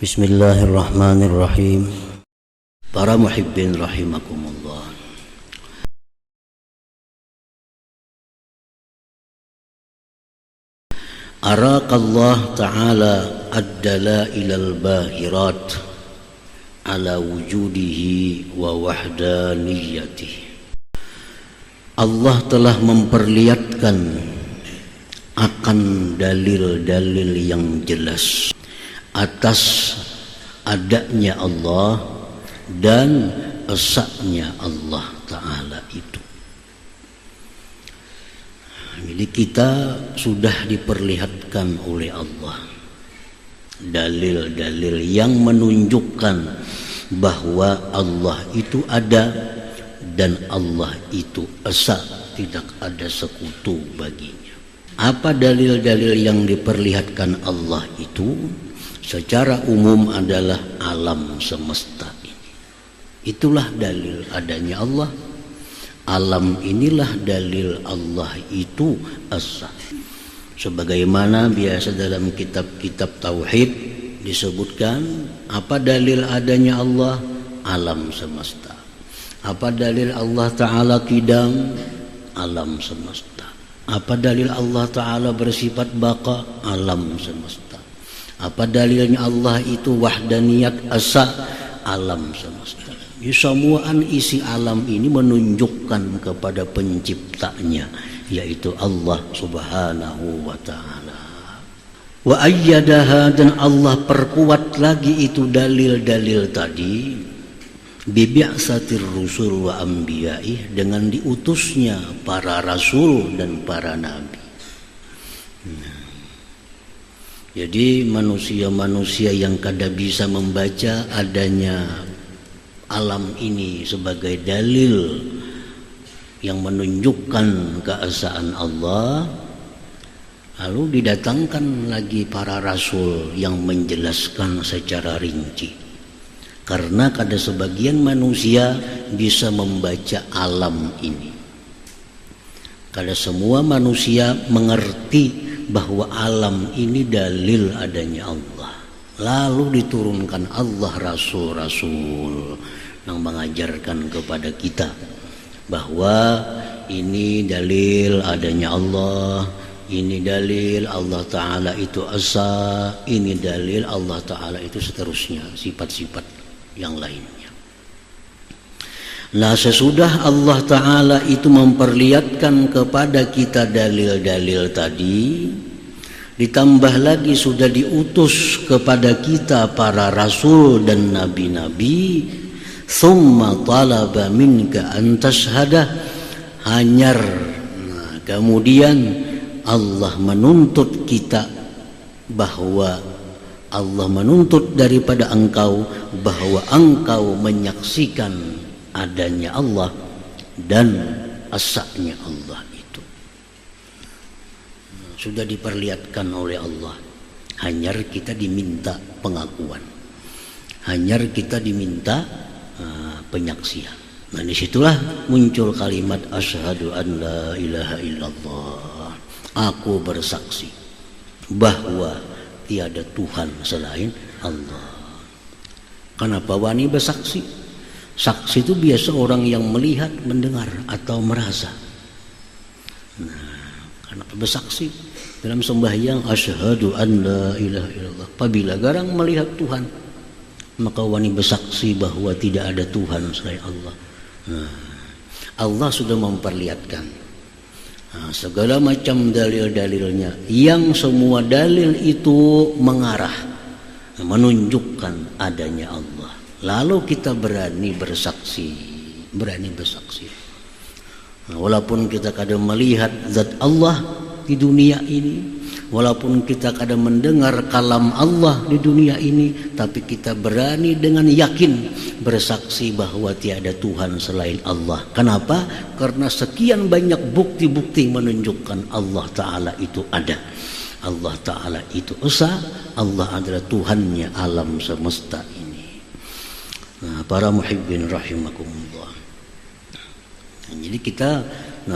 Bismillahirrahmanirrahim. Para muhibbin rahimakumullah. Araqallah ta'ala ad-dalailal bahirat ala wujudihi wa wahdaniyatihi. Allah telah memperlihatkan akan dalil-dalil yang jelas atas adanya Allah dan esanya Allah Ta'ala itu. Jadi kita sudah diperlihatkan oleh Allah dalil-dalil yang menunjukkan bahwa Allah itu ada dan Allah itu esa, tidak ada sekutu baginya. Apa dalil-dalil yang diperlihatkan Allah itu? Secara umum adalah alam semesta ini. Itulah dalil adanya Allah. Alam inilah dalil Allah itu asa. Sebagaimana biasa dalam kitab-kitab tauhid disebutkan, apa dalil adanya Allah? Alam semesta. Apa dalil Allah Ta'ala qidam? Alam semesta. Apa dalil Allah Ta'ala bersifat baqa? Alam semesta. Apa dalilnya Allah itu wahdaniyat asa? Alam semesta. Semuaan isi alam ini menunjukkan kepada penciptanya, yaitu Allah Subhanahu wa ta'ala. Wa ayyadaha, dan Allah perkuat lagi itu dalil-dalil tadi, bibi'satir rusul wa anbiyaih, dengan diutusnya para rasul dan para nabi. Jadi manusia-manusia yang kada bisa membaca adanya alam ini sebagai dalil yang menunjukkan keesaan Allah, lalu didatangkan lagi para rasul yang menjelaskan secara rinci. Karena kada sebagian manusia bisa membaca alam ini. Kada semua manusia mengerti bahwa alam ini dalil adanya Allah. Lalu diturunkan Allah rasul-rasul yang mengajarkan kepada kita bahwa ini dalil adanya Allah, ini dalil Allah Ta'ala itu asa, ini dalil Allah Ta'ala itu seterusnya, sifat-sifat yang lainnya. Nah, sesudah Allah Ta'ala itu memperlihatkan kepada kita dalil-dalil tadi, ditambah lagi sudah diutus kepada kita para rasul dan nabi-nabi, summa talaba minka an tashhada, hanyar. Nah, kemudian Allah menuntut kita bahwa Allah menuntut daripada engkau bahwa engkau menyaksikan adanya Allah dan asanya Allah itu. Sudah diperlihatkan oleh Allah, hanya kita diminta pengakuan, hanya kita diminta penyaksian. Nah, disitulah muncul kalimat asyhadu an la ilaha illallah, aku bersaksi bahwa tiada Tuhan selain Allah. Kenapa wani bersaksi? Saksi itu biasa orang yang melihat, mendengar atau merasa. Nah, karena bersaksi dalam sembahyang asyhadu an la ilaha illallah. Apabila garang melihat Tuhan, maka wani bersaksi bahwa tidak ada Tuhan selain Allah. Nah, Allah sudah memperlihatkan segala macam dalil-dalilnya, yang semua dalil itu mengarah menunjukkan adanya Allah. Lalu kita berani bersaksi. Nah, walaupun kita kadang melihat zat Allah di dunia ini, walaupun kita kadang mendengar kalam Allah di dunia ini, tapi kita berani dengan yakin bersaksi bahwa tiada Tuhan selain Allah. Kenapa? Karena sekian banyak bukti-bukti menunjukkan Allah Ta'ala itu ada. Allah Ta'ala itu esa, Allah adalah Tuhannya alam semesta ini. Nah, para muhibbin rahimakumullah. Jadi kita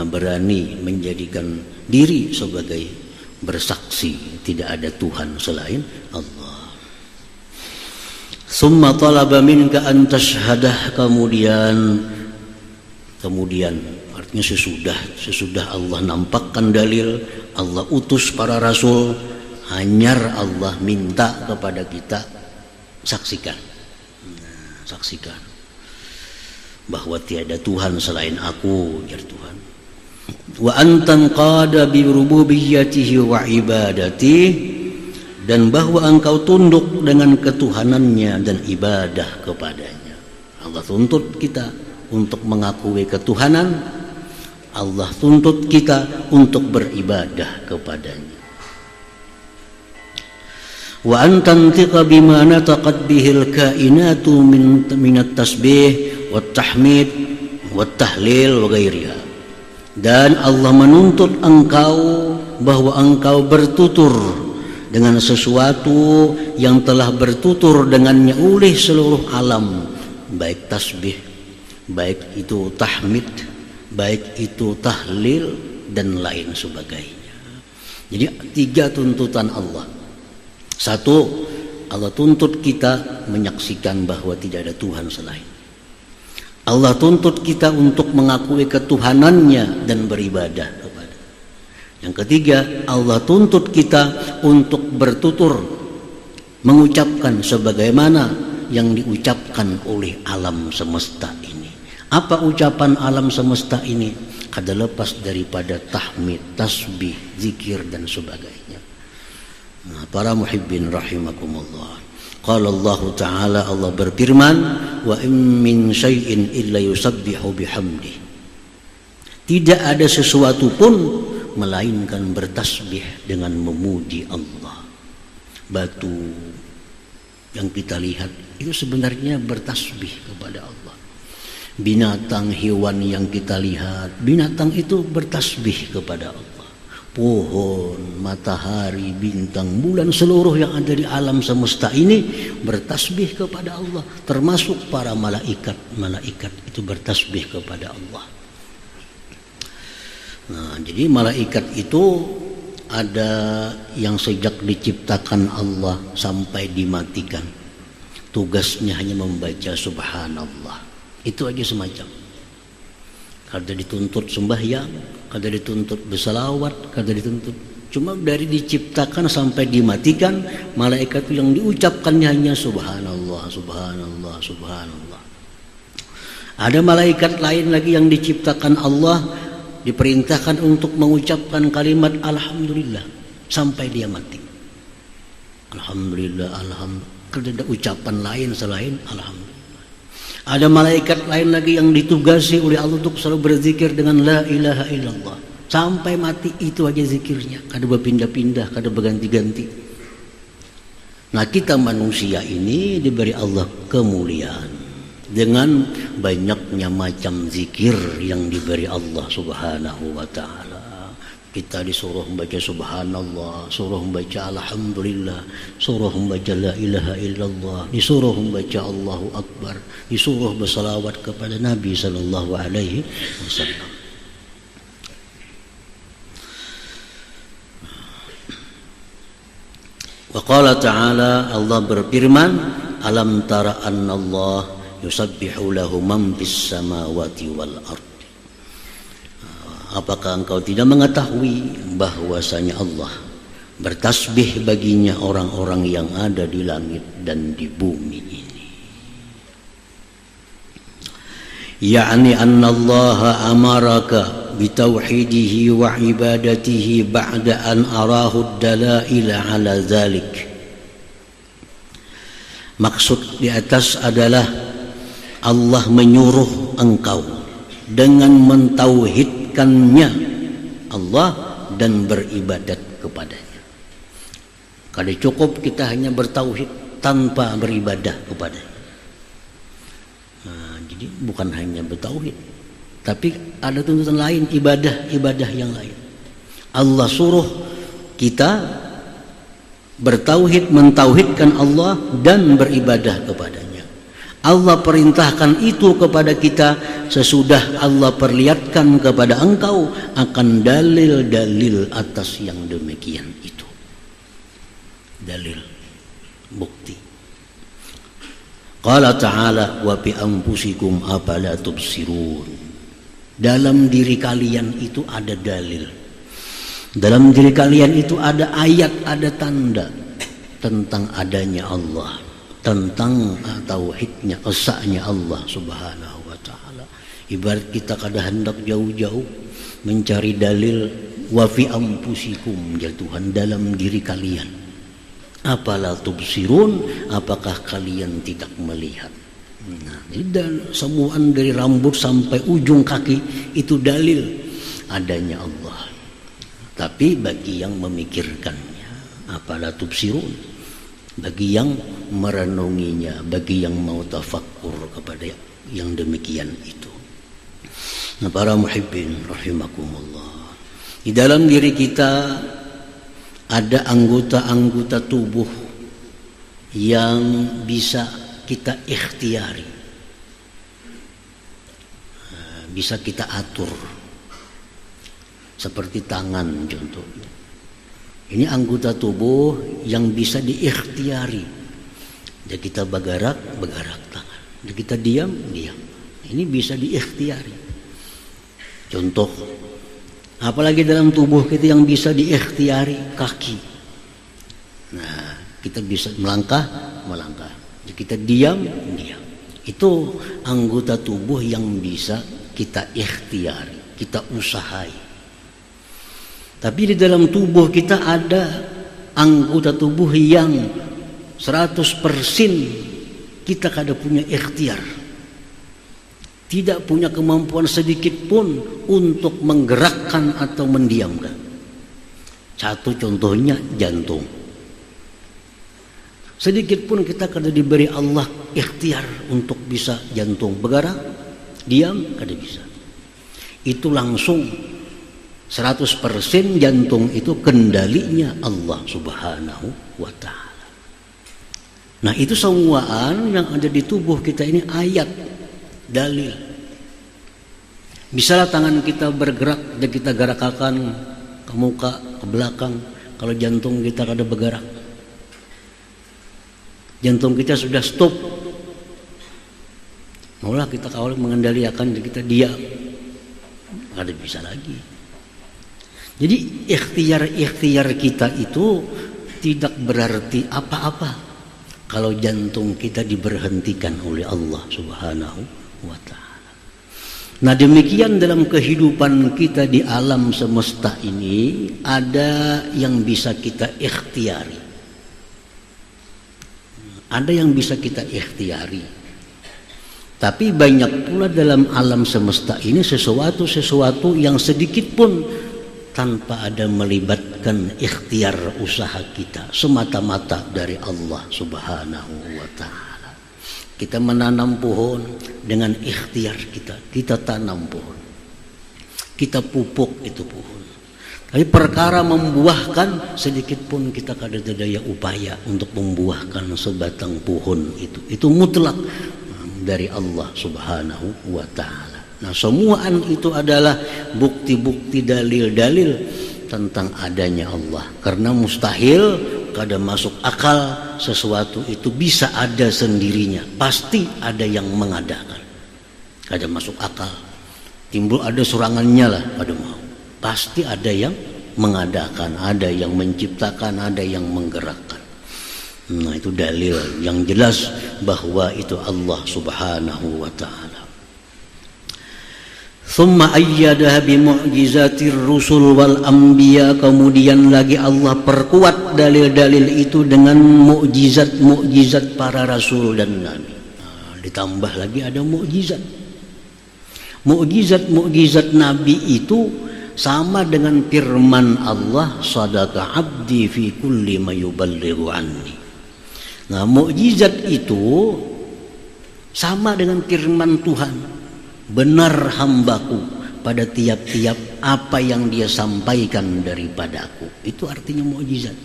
berani menjadikan diri sebagai bersaksi tidak ada Tuhan selain Allah. Summa talaba minka an tashhadah, kemudian artinya sesudah Allah nampakkan dalil, Allah utus para rasul, hanyar Allah minta kepada kita saksikan bahwa tiada Tuhan selain aku, jar Tuhan. Wa antan qada bi rububiyyatihi wa ibadatihi, dan bahwa engkau tunduk dengan ketuhanannya dan ibadah kepadanya. Allah tuntut kita untuk mengakui ketuhanan, Allah tuntut kita untuk beribadah kepadanya. Wa antantiqa bima nataqat bihil kainatu min at-tasbih wat tahmid wat tahlil wa ghairiha. Dan Allah menuntut engkau bahwa engkau bertutur dengan sesuatu yang telah bertutur dengannya oleh seluruh alam, baik tasbih, baik itu tahmid, baik itu tahlil dan lain sebagainya. Jadi 3 tuntutan Allah. 1, Allah tuntut kita menyaksikan bahwa tidak ada Tuhan selain. Allah tuntut kita untuk mengakui ketuhanannya dan beribadah kepada. Yang ketiga, Allah tuntut kita untuk bertutur, mengucapkan sebagaimana yang diucapkan oleh alam semesta ini. Apa ucapan alam semesta ini? Kada lepas daripada tahmid, tasbih, zikir dan sebagainya. Nah, para muhibbin rahimakumullah. Qala Allah Ta'ala, Allah berfirman, wa in min syai'in illa yusabbihu bihamdi. Tidak ada sesuatu pun melainkan bertasbih dengan memuji Allah. Batu yang kita lihat itu sebenarnya bertasbih kepada Allah. Binatang, hewan yang kita lihat, binatang itu bertasbih kepada Allah. Pohon, matahari, bintang, bulan, seluruh yang ada di alam semesta ini bertasbih kepada Allah. Termasuk para malaikat itu bertasbih kepada Allah. Nah, jadi malaikat itu ada yang sejak diciptakan Allah sampai dimatikan, tugasnya hanya membaca subhanallah. Itu aja semacam. Kada dituntut sembahyang, kada dituntut berselawat, kada dituntut. Cuma dari diciptakan sampai dimatikan, malaikat yang diucapkannya hanya subhanallah, subhanallah, subhanallah. Ada malaikat lain lagi yang diciptakan Allah, diperintahkan untuk mengucapkan kalimat alhamdulillah sampai dia mati. Alhamdulillah, alhamdulillah. Tidak ada ucapan lain selain alhamdulillah. Ada malaikat lain lagi yang ditugasi oleh Allah untuk selalu berzikir dengan la ilaha illallah sampai mati, itu aja zikirnya. Kada berpindah-pindah, kada berganti-ganti. Nah, kita manusia ini diberi Allah kemuliaan dengan banyaknya macam zikir yang diberi Allah Subhanahu wa ta'ala. Kita disuruh membaca subhanallah, suruh membaca alhamdulillah, suruh membaca la ilaha illallah, disuruh membaca Allahu akbar, disuruh bersalawat kepada Nabi sallallahu alaihi wasallam. Wa qala ta'ala, Allah berfirman, alam tara anna Allah yusabbihu lahu man fis samawati wal ard. Apakah engkau tidak mengetahui bahwasanya Allah bertasbih baginya orang-orang yang ada di langit dan di bumi ini? Yani anna Allah amaraka bitauhidihi wa ibadatihi ba'da an arahu ad-dalaila ala dhalik. Maksud di atas adalah Allah menyuruh engkau dengan mentauhidkannya Allah dan beribadat kepadanya. Kada cukup kita hanya bertauhid tanpa beribadah kepadanya. Nah, jadi bukan hanya bertauhid, tapi ada tuntutan lain, ibadah yang lain. Allah suruh kita bertauhid, mentauhidkan Allah dan beribadah kepadanya. Allah perintahkan itu kepada kita sesudah Allah perlihatkan kepada engkau akan dalil-dalil atas yang demikian itu. Dalil, bukti. Qala ta'ala wa bi anfusikum afala tubsirun. Dalam diri kalian itu ada dalil. Dalam diri kalian itu ada ayat, ada tanda tentang adanya Allah, tentang tauhidnya, esanya Allah subhanahu wa ta'ala. Ibarat kita kada hendak jauh-jauh mencari dalil, wa fi anfusikum, ya Tuhan, dalam diri kalian. Apala tubsirun, apakah kalian tidak melihat? Nah, dan semuaan dari rambut sampai ujung kaki itu dalil adanya Allah. Tapi bagi yang memikirkannya, apala tubsirun, bagi yang merenunginya, bagi yang mau tafakkur kepada yang demikian itu. Nah, para muhibbin rahimakumullah, di dalam diri kita ada anggota-anggota tubuh yang bisa kita ikhtiari, bisa kita atur. Seperti tangan contohnya. Ini anggota tubuh yang bisa diikhtiari. Jadi kita bergerak tangan. Jadi kita diam. Ini bisa diikhtiari. Contoh, apalagi dalam tubuh kita yang bisa diikhtiari, kaki. Nah, kita bisa melangkah. Jadi kita diam. Itu anggota tubuh yang bisa kita ikhtiari, kita usahai. Tapi di dalam tubuh kita ada anggota tubuh yang 100% kita kada punya ikhtiar. Tidak punya kemampuan sedikit pun untuk menggerakkan atau mendiamkan. Satu contohnya jantung. Sedikit pun kita kada diberi Allah ikhtiar untuk bisa jantung bergerak, diam, kada bisa. Itu langsung 100% jantung itu kendalinya Allah subhanahu wa ta'ala. Nah, itu semuaan yang ada di tubuh kita ini ayat, dalil. Misalnya tangan kita bergerak dan kita gerakkan ke muka, ke belakang. Kalau jantung kita kada bergerak, jantung kita sudah stop. Maulah kita kawal mengendalikan, kita diam, kada bisa lagi. Jadi ikhtiar kita itu tidak berarti apa-apa kalau jantung kita diberhentikan oleh Allah subhanahu wa ta'ala. Nah, demikian dalam kehidupan kita di alam semesta ini ada yang bisa kita ikhtiari. Ada yang bisa kita ikhtiari. Tapi banyak pula dalam alam semesta ini sesuatu yang sedikit pun tanpa ada melibatkan ikhtiar usaha kita, semata-mata dari Allah subhanahu wa ta'ala. Kita menanam pohon dengan ikhtiar kita tanam pohon, kita pupuk itu pohon. Tapi perkara membuahkan, sedikit pun kita kada ada daya upaya untuk membuahkan sebatang pohon itu mutlak dari Allah subhanahu wa ta'ala. Nah, semuaan itu adalah bukti-bukti, dalil-dalil tentang adanya Allah. Karena mustahil, kada masuk akal sesuatu itu bisa ada sendirinya. Pasti ada yang mengadakan. Kada masuk akal. Timbul ada surangannya lah, kada mau. Pasti ada yang mengadakan, ada yang menciptakan, ada yang menggerakkan. Nah, itu dalil yang jelas bahwa itu Allah subhanahu wa ta'ala. Thumma ayyadaha bimu'jizatir rusul wal anbiya, kemudian lagi Allah perkuat dalil-dalil itu dengan mukjizat para rasul dan nabi. Nah, ditambah lagi ada mukjizat. Mukjizat nabi itu sama dengan firman Allah, sadaqa abdi fi kulli ma yuballighu anni. Nah, mukjizat itu sama dengan firman Tuhan, benar hambaku pada tiap-tiap apa yang dia sampaikan daripadaku. Itu artinya mukjizat.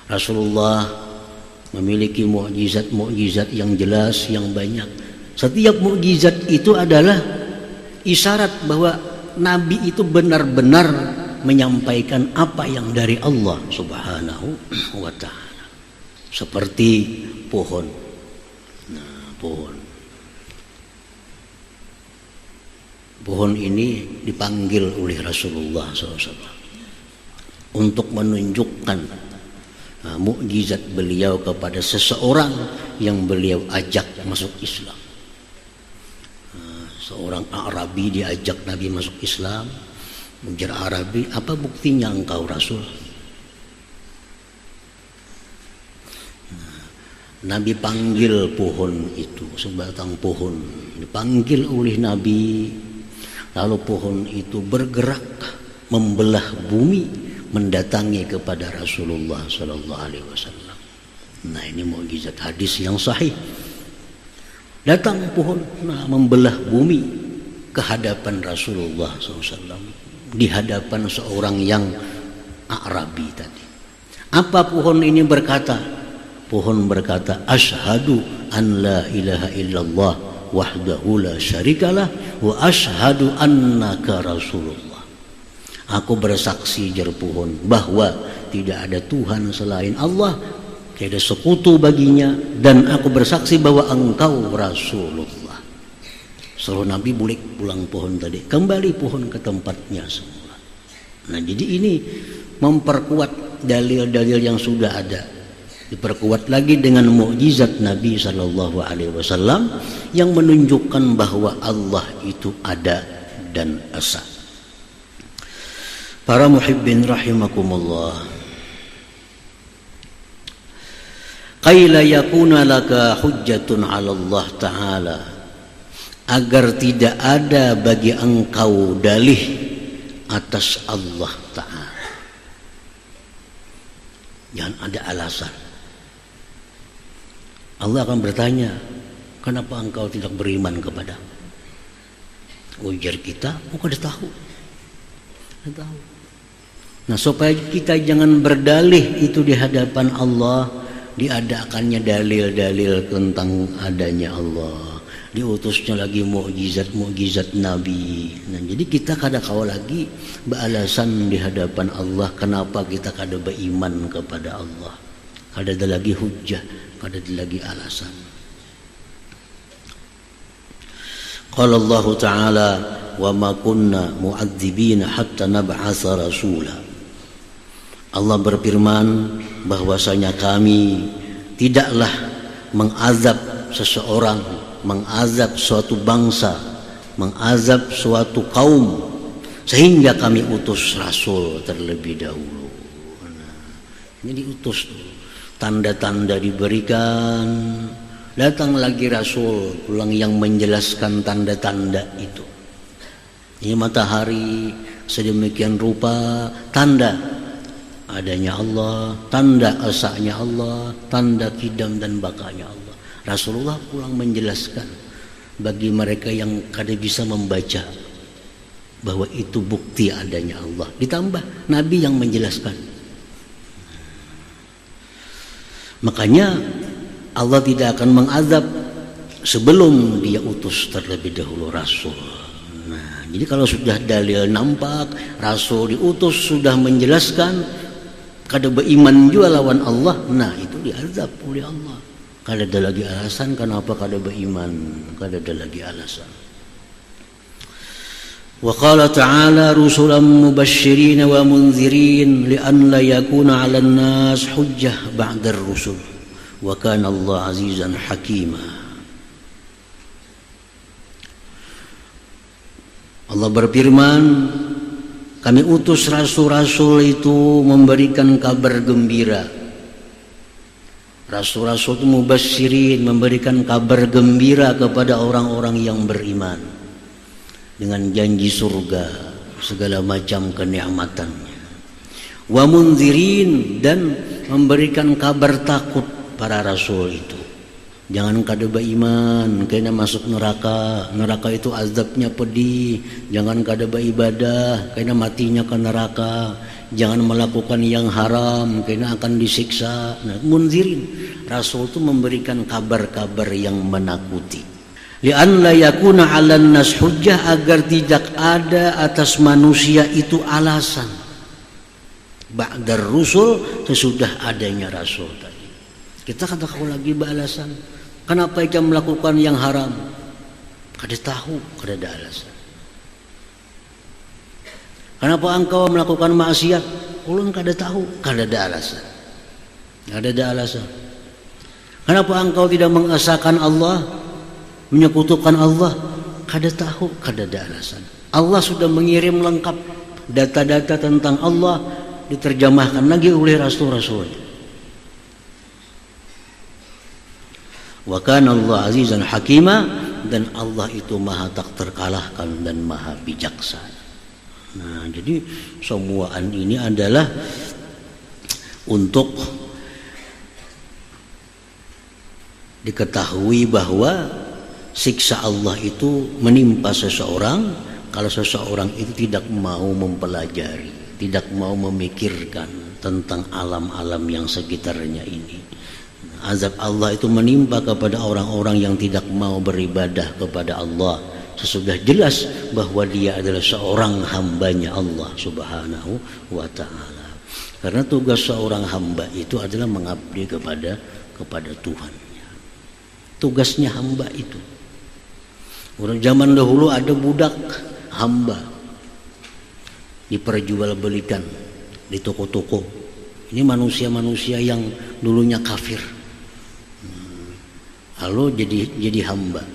Rasulullah memiliki mukjizat yang jelas, yang banyak. Setiap mukjizat itu adalah isyarat bahwa Nabi itu benar-benar menyampaikan apa yang dari Allah subhanahu wa ta'ala. Seperti pohon. Pohon ini dipanggil oleh Rasulullah SAW untuk menunjukkan mukjizat beliau kepada seseorang yang beliau ajak masuk Islam. Seorang Arabi diajak Nabi masuk Islam. Ujar Arabi, apa buktinya engkau Rasul? Nabi panggil pohon itu, sebatang pohon dipanggil oleh Nabi. Lalu pohon itu bergerak membelah bumi, mendatangi kepada Rasulullah Sallallahu Alaihi Wasallam. Nah, ini mukjizat hadis yang sahih. Datang pohon, membelah bumi ke hadapan Rasulullah SAW, di hadapan seorang yang Arabi tadi. Apa pohon ini berkata? Pohon berkata, asyhadu an la ilaha illallah wahdahu la syarikalah wa asyhadu annaka Rasulullah. Aku bersaksi, jar pohon, bahwa tidak ada Tuhan selain Allah, tidak ada sekutu baginya, dan aku bersaksi bahwa engkau Rasulullah. Suruh Nabi bulik pulang pohon tadi, kembali pohon ke tempatnya semula. Nah, jadi ini memperkuat dalil-dalil yang sudah ada, diperkuat lagi dengan mukjizat Nabi Sallallahu Alaihi Wasallam yang menunjukkan bahwa Allah itu ada dan esa. Para muhibbin rahimakumullah, qaila yakuna laka hujjatun 'ala Allah Ta'ala, agar tidak ada bagi engkau dalih atas Allah Ta'ala. Jangan ada alasan. Allah akan bertanya, kenapa engkau tidak beriman kepada? Ujar kita, kok udah tahu. Nah, supaya kita jangan berdalih itu di hadapan Allah, diadakannya dalil-dalil tentang adanya Allah, diutusnya lagi mukjizat Nabi. Nah, jadi kita kada kau lagi beralasan di hadapan Allah kenapa kita kada beriman kepada Allah. Kada ada lagi hujjah, kada ada lagi alasan. Qala Allah Ta'ala, wa ma kunna mu'adzibina hatta nab'atsa rasula. Allah berfirman bahwasanya kami tidaklah mengazab seseorang, mengazab suatu bangsa, mengazab suatu kaum sehingga kami utus rasul terlebih dahulu. Ini diutus, tanda-tanda diberikan, datang lagi rasul pulang yang menjelaskan tanda-tanda itu. Ini matahari sedemikian rupa, tanda adanya Allah, tanda esanya Allah, tanda kidam dan bakanya Allah. Rasulullah pulang menjelaskan bagi mereka yang kada bisa membaca bahwa itu bukti adanya Allah. Ditambah Nabi yang menjelaskan. Makanya Allah tidak akan mengazab sebelum dia utus terlebih dahulu Rasul. Nah, jadi kalau sudah dalil nampak, Rasul diutus sudah menjelaskan, kada beriman juga lawan Allah, nah itu diazab oleh Allah. Kada ada lagi alasan kenapa kada beriman, kada ada lagi alasan. Wa qala ta'ala rusulan mubasysyirin wa munzirin li'an la yakuna 'alan nas hujjah ba'da ar-rusul wa kana Allah 'azizan hakima. Allah berfirman, kami utus rasul-rasul itu memberikan kabar gembira. Rasul-rasul itu mubasysyirin, memberikan kabar gembira kepada orang-orang yang beriman dengan janji surga, segala macam kenikmatannya. Wa munzirin, dan memberikan kabar takut para rasul itu. Jangan kada beriman, kena masuk neraka. Neraka itu azabnya pedih. Jangan kada beribadah, kena matinya ke neraka. Jangan melakukan yang haram, kena akan disiksa. Nah, munzirin, Rasul itu memberikan kabar-kabar yang menakuti. Li'an la yakuna 'alan nas hujjah, agar tidak ada atas manusia itu alasan ba'dar rusul, sesudah adanya rasul tadi. Kita kata kau lagi beralasan, Kenapa ia melakukan yang haram? Kada tahu, kada ada alasan. Kenapa engkau melakukan maksiat? Ulun kada tahu, kada ada alasan. Kada ada alasan. Kenapa engkau tidak mengesahkan Allah, menyekutukan Allah? Kada tahu, kada ada alasan. Allah sudah mengirim lengkap data-data tentang Allah, diterjemahkan lagi oleh rasul-rasul. Wa kana Allah azizan hakima, dan Allah itu maha tak terkalahkan dan maha bijaksana. Nah, jadi semuaan ini adalah untuk diketahui bahwa siksa Allah itu menimpa seseorang kalau seseorang itu tidak mau mempelajari, tidak mau memikirkan tentang alam-alam yang sekitarnya ini. Azab Allah itu menimpa kepada orang-orang yang tidak mau beribadah kepada Allah sesudah jelas bahwa dia adalah seorang hambanya Allah subhanahu wa ta'ala. Karena tugas seorang hamba itu adalah mengabdi kepada Tuhannya. Tugasnya hamba itu. Orang zaman dahulu ada budak hamba diperjualbelikan di toko-toko. Ini manusia-manusia yang dulunya kafir, lalu jadi hamba.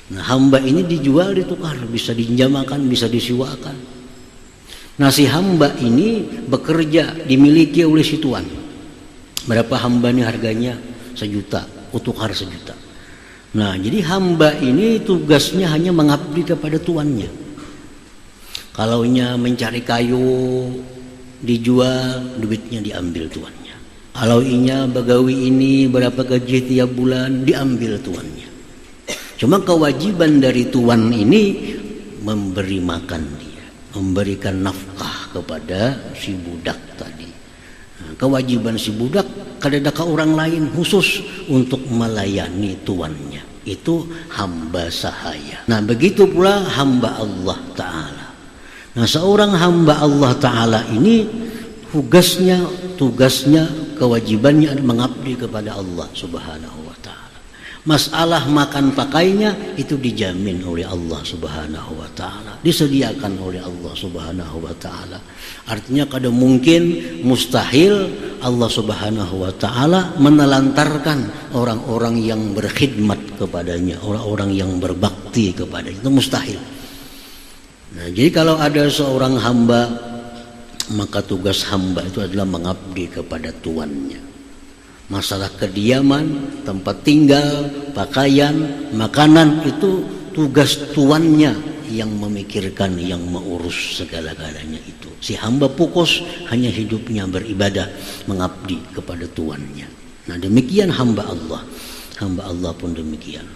Nah, hamba ini dijual, ditukar, bisa dinjamakan, bisa disiwakan. Nah, si hamba ini bekerja, dimiliki oleh si tuan. Berapa hamba ini harganya? 1 juta, tukar 1 juta. Nah, jadi hamba ini tugasnya hanya mengabdi kepada tuannya. Kalaunya mencari kayu, dijual, duitnya diambil tuannya. Kalau inya bagawi ini berapa gaji tiap bulan, diambil tuannya. Cuma kewajiban dari tuan ini memberi makan dia, memberikan nafkah kepada si budak tadi. Nah, kewajiban si budak kada ada ke orang lain khusus untuk melayani tuannya. Itu hamba sahaya. Nah, begitu pula hamba Allah Ta'ala. Nah, seorang hamba Allah Ta'ala ini tugasnya, kewajibannya mengabdi kepada Allah Subhanahu wa Ta'ala. Masalah makan pakainya itu dijamin oleh Allah Subhanahu wa Ta'ala, disediakan oleh Allah Subhanahu wa Ta'ala. Artinya kada mungkin, mustahil Allah Subhanahu wa Ta'ala menelantarkan orang-orang yang berkhidmat kepadanya, orang-orang yang berbakti kepadanya. Itu mustahil. Nah, jadi kalau ada seorang hamba, maka tugas hamba itu adalah mengabdi kepada tuannya. Masalah kediaman, tempat tinggal, pakaian, makanan itu tugas tuannya yang memikirkan, yang mengurus segala-galanya itu. Si hamba fokus hanya hidupnya beribadah, mengabdi kepada tuannya. Nah, demikian hamba Allah. Hamba Allah pun demikian.